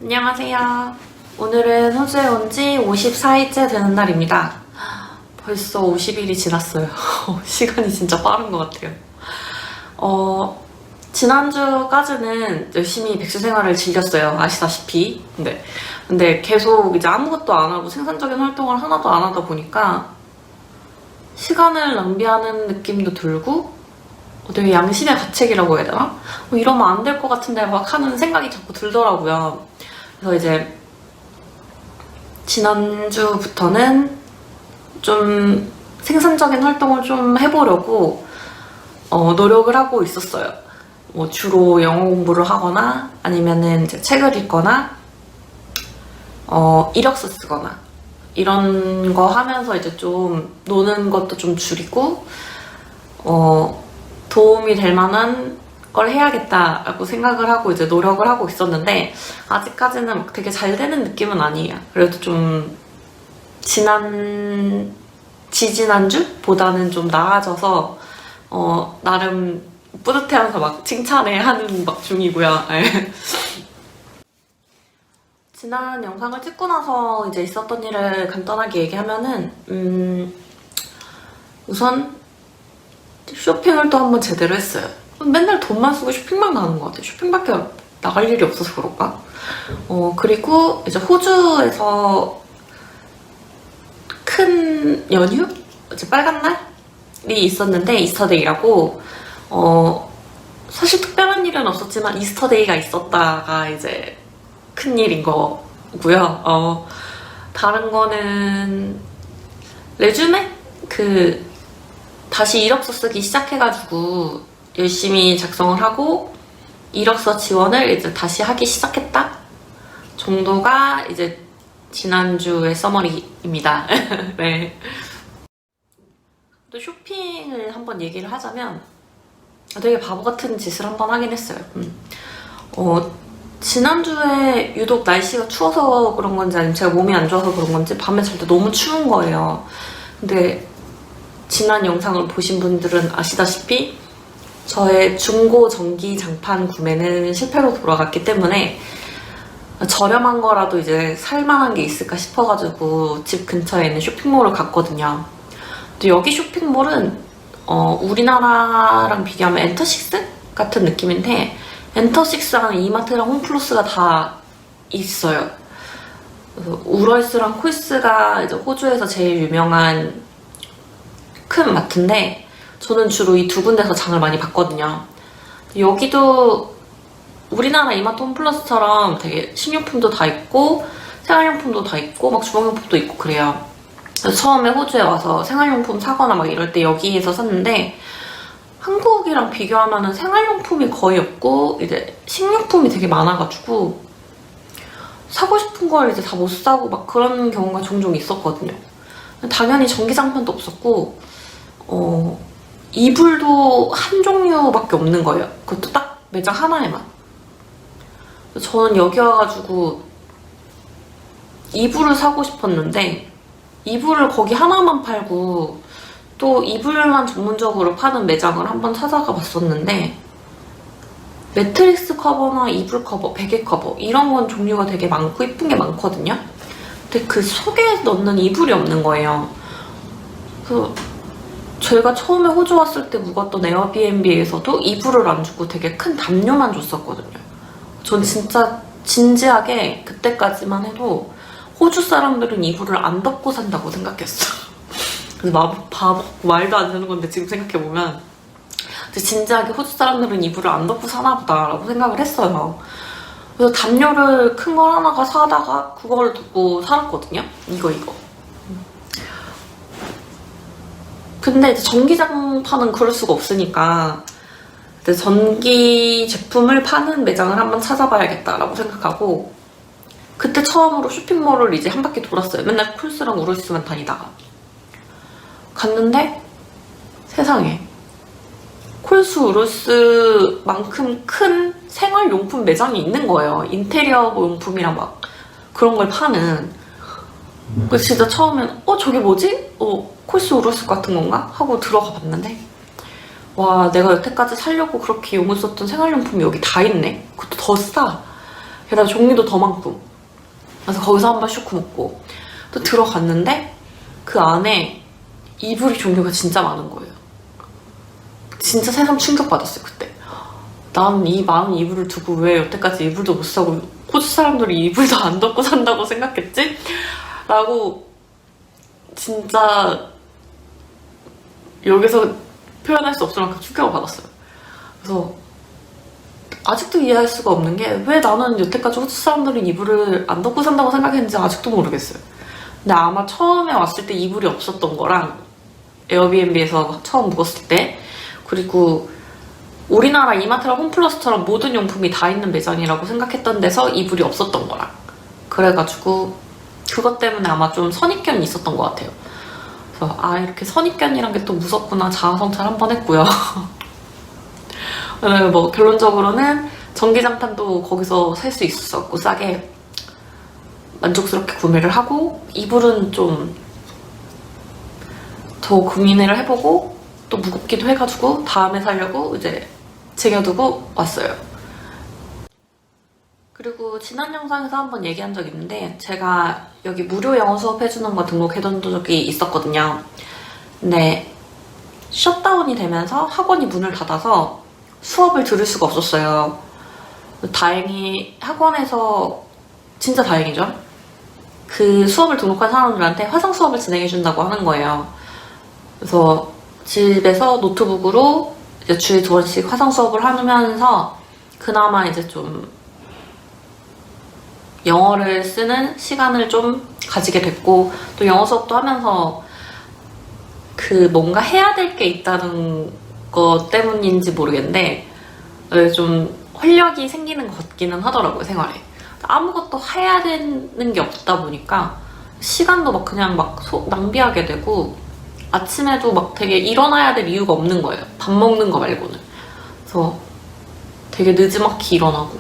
안녕하세요. 오늘은 호주에 온 지 54일째 되는 날입니다. 벌써 50일이 지났어요. 시간이 진짜 빠른 것 같아요. 지난주까지는 열심히 백수 생활을 즐겼어요. 아시다시피. 근데 계속 이제 아무것도 안 하고 생산적인 활동을 하나도 안 하다 보니까 시간을 낭비하는 느낌도 들고 되게 양심의 가책이라고 해야 되나? 이러면 안 될 것 같은데 막 하는 생각이 자꾸 들더라고요. 그래서 이제 지난주부터는 좀 생산적인 활동을 좀 해보려고 노력을 하고 있었어요. 주로 영어 공부를 하거나 아니면은 이제 책을 읽거나 이력서 쓰거나 이런 거 하면서 이제 좀 노는 것도 좀 줄이고 도움이 될 만한 걸 해야겠다라고 생각을 하고 이제 노력을 하고 있었는데 아직까지는 되게 잘 되는 느낌은 아니에요. 그래도 좀 지지난주보다는 좀 나아져서 나름 뿌듯해하면서 막 칭찬해 하는 막 중이고요. 지난 영상을 찍고 나서 이제 있었던 일을 간단하게 얘기하면은 우선 쇼핑을 또 한번 제대로 했어요. 맨날 돈만 쓰고 쇼핑만 가는 것 같아요. 쇼핑밖에 나갈 일이 없어서 그런가? 그리고 이제 호주에서 큰 연휴? 이제 빨간 날이 있었는데 이스터데이라고 사실 특별한 일은 없었지만 이스터데이가 있었다가 이제 큰 일인 거고요. 다른 거는 레주메? 다시 이력서 쓰기 시작해가지고 열심히 작성을 하고 이력서 지원을 이제 다시 하기 시작했다 정도가 이제 지난주의 서머리입니다. 네. 또 쇼핑을 한번 얘기를 하자면 되게 바보 같은 짓을 한번 하긴 했어요. 지난주에 유독 날씨가 추워서 그런 건지 아니면 제가 몸이 안 좋아서 그런 건지 밤에 잘 때 너무 추운 거예요. 근데 지난 영상을 보신 분들은 아시다시피 저의 중고 전기 장판 구매는 실패로 돌아갔기 때문에 저렴한 거라도 이제 살만한 게 있을까 싶어가지고 집 근처에 있는 쇼핑몰을 갔거든요. 근데 여기 쇼핑몰은 우리나라랑 비교하면 엔터식스 같은 느낌인데 엔터식스랑 이마트랑 홈플러스가 다 있어요. 그래서 우럴스랑 콜스가 이제 호주에서 제일 유명한 큰 마트인데 저는 주로 이 두 군데서 장을 많이 봤거든요. 여기도 우리나라 이마트 홈플러스처럼 되게 식료품도 다 있고 생활용품도 다 있고 막 주방용품도 있고 그래요. 처음에 호주에 와서 생활용품 사거나 막 이럴 때 여기에서 샀는데 한국이랑 비교하면 생활용품이 거의 없고 이제 식료품이 되게 많아가지고 사고 싶은 걸 이제 다 못 사고 막 그런 경우가 종종 있었거든요. 당연히 전기장판도 없었고 이불도 한 종류밖에 없는 거예요. 그것도 딱 매장 하나에만. 저는 여기 와가지고 이불을 사고 싶었는데 이불을 거기 하나만 팔고 또 이불만 전문적으로 파는 매장을 한번 찾아가 봤었는데 매트리스 커버나 이불 커버, 베개 커버 이런 건 종류가 되게 많고 이쁜 게 많거든요. 근데 그 속에 넣는 이불이 없는 거예요. 제가 처음에 호주 왔을 때 묵었던 에어비앤비에서도 이불을 안 주고 되게 큰 담요만 줬었거든요. 전 진짜 진지하게 그때까지만 해도 호주 사람들은 이불을 안 덮고 산다고 생각했어. 그래서 바보 말도 안 되는 건데 지금 생각해보면 진지하게 호주 사람들은 이불을 안 덮고 사나 보다라고 생각을 했어요. 그래서 담요를 큰 걸 하나가 사다가 그걸 두고 살았거든요. 이거. 근데 이제 전기장판은 그럴 수가 없으니까 이제 전기 제품을 파는 매장을 한번 찾아봐야겠다라고 생각하고 그때 처음으로 쇼핑몰을 이제 한 바퀴 돌았어요. 맨날 콜스랑 우럴스만 다니다가 갔는데 세상에 콜스 우럴스만큼 큰 생활용품 매장이 있는 거예요. 인테리어 용품이랑 막 그런 걸 파는. 그래서 진짜 처음엔 저게 뭐지? 콜스 우럴스 같은 건가? 하고 들어가 봤는데 와 내가 여태까지 살려고 그렇게 용을 썼던 생활용품이 여기 다 있네? 그것도 더 싸. 게다가 종류도 더 많고. 그래서 거기서 한번 슈크 먹고 또 들어갔는데 그 안에 이불이 종류가 진짜 많은 거예요. 진짜 새삼 충격받았어요 그때. 난 이 많은 이불을 두고 왜 여태까지 이불도 못 사고 호주 사람들이 이불도 안 덮고 산다고 생각했지? 라고 진짜 여기서 표현할 수 없을 만큼 충격을 받았어요. 그래서 아직도 이해할 수가 없는 게 왜 나는 여태까지 호주 사람들이 이불을 안 덮고 산다고 생각했는지 아직도 모르겠어요. 근데 아마 처음에 왔을 때 이불이 없었던 거랑 에어비앤비에서 처음 묵었을 때, 그리고 우리나라 이마트랑 홈플러스처럼 모든 용품이 다 있는 매장이라고 생각했던 데서 이불이 없었던 거랑, 그래가지고 그것 때문에 아마 좀 선입견이 있었던 것 같아요. 그래서 아, 이렇게 선입견이란 게 또 무섭구나 자아성찰 한번 했고요. 뭐 결론적으로는 전기장판도 거기서 살 수 있었고 싸게 만족스럽게 구매를 하고, 이불은 좀 더 고민을 해보고 또 무겁기도 해가지고 다음에 사려고 이제 쟁여두고 왔어요. 그리고 지난 영상에서 한번 얘기한 적 있는데 제가 여기 무료 영어 수업 해주는 거 등록해둔 적이 있었거든요. 근데 셧다운이 되면서 학원이 문을 닫아서 수업을 들을 수가 없었어요. 다행히 학원에서, 진짜 다행이죠, 그 수업을 등록한 사람들한테 화상 수업을 진행해준다고 하는 거예요. 그래서 집에서 노트북으로 이제 주에 2번씩 화상 수업을 하면서 그나마 이제 좀 영어를 쓰는 시간을 좀 가지게 됐고, 또 영어 수업도 하면서 그 뭔가 해야 될 게 있다는 것 때문인지 모르겠는데 좀 활력이 생기는 것 같기는 하더라고요, 생활에. 아무것도 해야 되는 게 없다 보니까 시간도 막 그냥 막 낭비하게 되고, 아침에도 막 되게 일어나야 될 이유가 없는 거예요, 밥 먹는 거 말고는. 그래서 되게 느지막이 일어나고,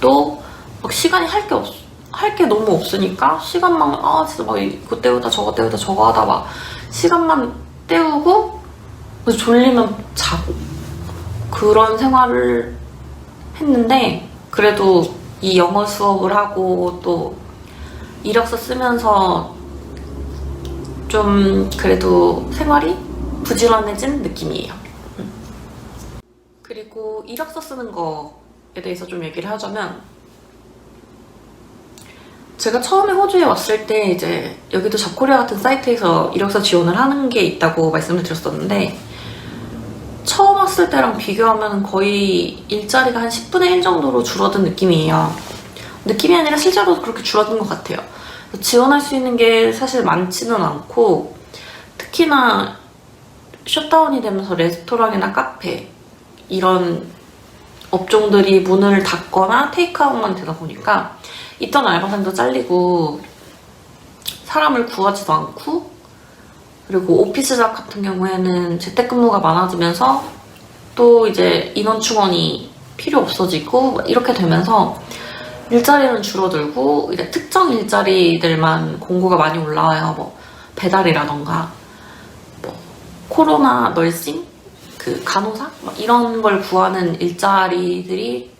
또 막 시간이 할 게 너무 없으니까 시간만 진짜 막 이거 때우다 저거 때우다 저거 하다 막 시간만 때우고, 그래서 졸리면 자고, 그런 생활을 했는데, 그래도 이 영어 수업을 하고 또 이력서 쓰면서 좀 그래도 생활이 부지런해진 느낌이에요. 그리고 이력서 쓰는 거에 대해서 좀 얘기를 하자면, 제가 처음에 호주에 왔을 때 이제 여기도 잡코리아 같은 사이트에서 이력서 지원을 하는 게 있다고 말씀을 드렸었는데, 처음 왔을 때랑 비교하면 거의 일자리가 한 10분의 1 정도로 줄어든 느낌이에요. 느낌이 아니라 실제로 그렇게 줄어든 것 같아요. 지원할 수 있는 게 사실 많지는 않고, 특히나 셧다운이 되면서 레스토랑이나 카페 이런 업종들이 문을 닫거나 테이크아웃만 되다 보니까 있던 알바생도 잘리고 사람을 구하지도 않고, 그리고 오피스 잡 같은 경우에는 재택근무가 많아지면서 또 이제 인원 충원이 필요 없어지고 이렇게 되면서 일자리는 줄어들고, 이제 특정 일자리들만 공고가 많이 올라와요. 뭐 배달이라던가 뭐 코로나 널싱, 그 간호사 이런 걸 구하는 일자리들이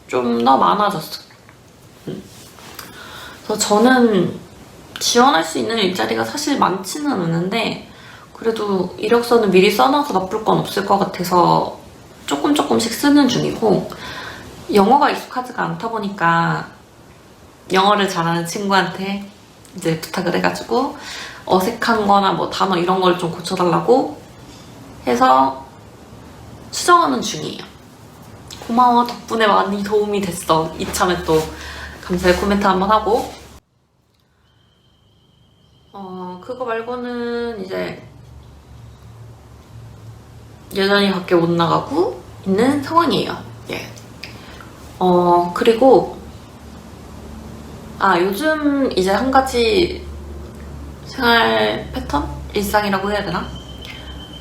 좀 더 많아졌어요. 그래서 저는 지원할 수 있는 일자리가 사실 많지는 않은데, 그래도 이력서는 미리 써놔서 나쁠 건 없을 것 같아서 조금씩 쓰는 중이고, 영어가 익숙하지가 않다 보니까 영어를 잘하는 친구한테 이제 부탁을 해가지고 어색한 거나 뭐 단어 이런 걸 좀 고쳐달라고 해서 수정하는 중이에요. 고마워, 덕분에 많이 도움이 됐어. 이참에 또 감사의 코멘트 한번 하고, 그거 말고는 이제 여전히 밖에 못 나가고 있는 상황이에요. 예. 그리고 요즘 이제 한 가지 생활 패턴? 일상이라고 해야 되나?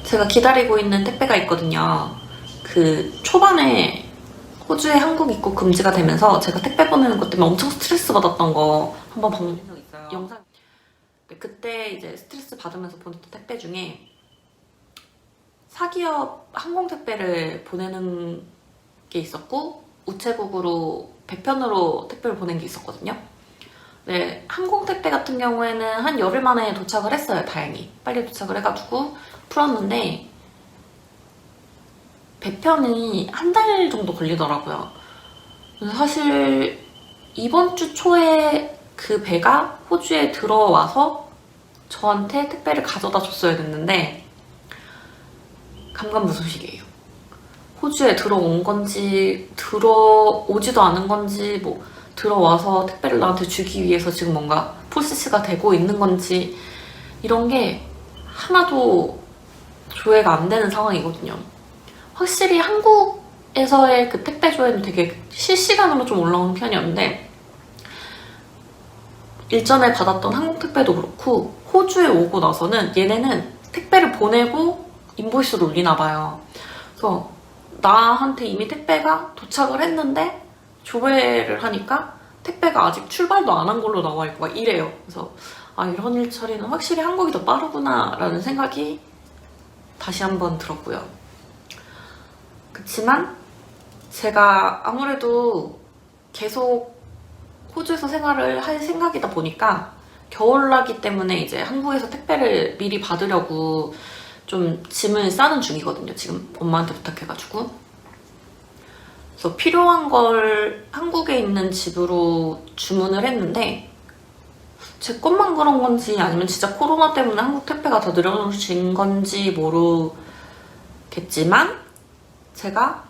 제가 기다리고 있는 택배가 있거든요. 그 초반에 호주에 한국 입국 금지가 되면서 제가 택배 보내는 것 때문에 엄청 스트레스 받았던 거 한번 방금 적 있어요. 영상. 그때 이제 스트레스 받으면서 보냈던 택배 중에 사기업 항공 택배를 보내는 게 있었고, 우체국으로 배편으로 택배를 보낸 게 있었거든요. 네, 항공 택배 같은 경우에는 한 열흘 만에 도착을 했어요. 다행히 빨리 도착을 해가지고 풀었는데 배편이 한 달 정도 걸리더라고요. 그래서 사실 이번 주 초에 그 배가 호주에 들어와서 저한테 택배를 가져다 줬어야 됐는데 감감무소식이에요. 호주에 들어온 건지 들어오지도 않은 건지 뭐 들어와서 택배를 나한테 주기 위해서 지금 뭔가 프로세스가 되고 있는 건지 이런 게 하나도 조회가 안 되는 상황이거든요. 확실히 한국에서의 그 택배 조회는 되게 실시간으로 좀 올라오는 편이었는데 일전에 받았던 한국 택배도 그렇고 호주에 오고 나서는 얘네는 택배를 보내고 인보이스를 올리나 봐요. 그래서 나한테 이미 택배가 도착을 했는데 조회를 하니까 택배가 아직 출발도 안 한 걸로 나와 있고 막 이래요. 그래서 아, 이런 일 처리는 확실히 한국이 더 빠르구나 라는 생각이 다시 한번 들었고요. 그치만 제가 아무래도 계속 호주에서 생활을 할 생각이다 보니까 겨울나기 때문에 이제 한국에서 택배를 미리 받으려고 좀 짐을 싸는 중이거든요. 지금 엄마한테 부탁해가지고. 그래서 필요한 걸 한국에 있는 집으로 주문을 했는데 제 것만 그런 건지 아니면 진짜 코로나 때문에 한국 택배가 더 느려진 건지 모르겠지만 제가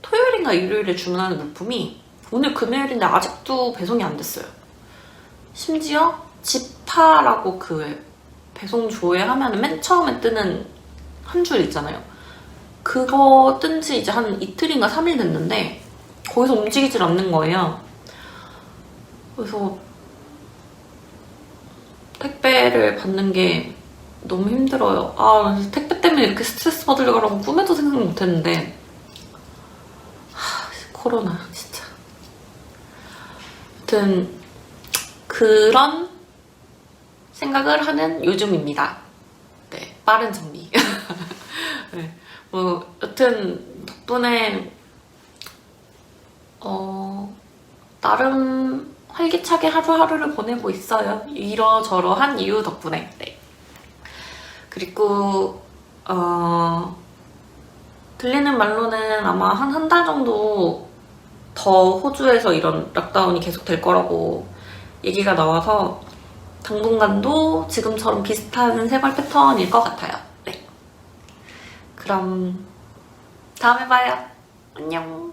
토요일인가 일요일에 주문하는 물품이 오늘 금요일인데 아직도 배송이 안 됐어요. 심지어 지파라고 그 배송 조회하면 맨 처음에 뜨는 한 줄 있잖아요. 그거 뜬 지 이제 한 이틀인가 3일 됐는데 거기서 움직이질 않는 거예요. 그래서 택배를 받는 게 너무 힘들어요. 아, 택배 때문에 이렇게 스트레스 받을 거라고 꿈에도 생각 못 했는데 코로나 진짜. 아무튼 그런 생각을 하는 요즘입니다. 네, 빠른 정리. 네, 뭐 여튼 덕분에 나름 활기차게 하루하루를 보내고 있어요. 이러저러한 이유 덕분에. 네. 그리고 들리는 말로는 아마 한 달 정도 더 호주에서 이런 락다운이 계속 될 거라고 얘기가 나와서 당분간도 지금처럼 비슷한 생활 패턴일 것 같아요. 네. 그럼 다음에 봐요. 안녕.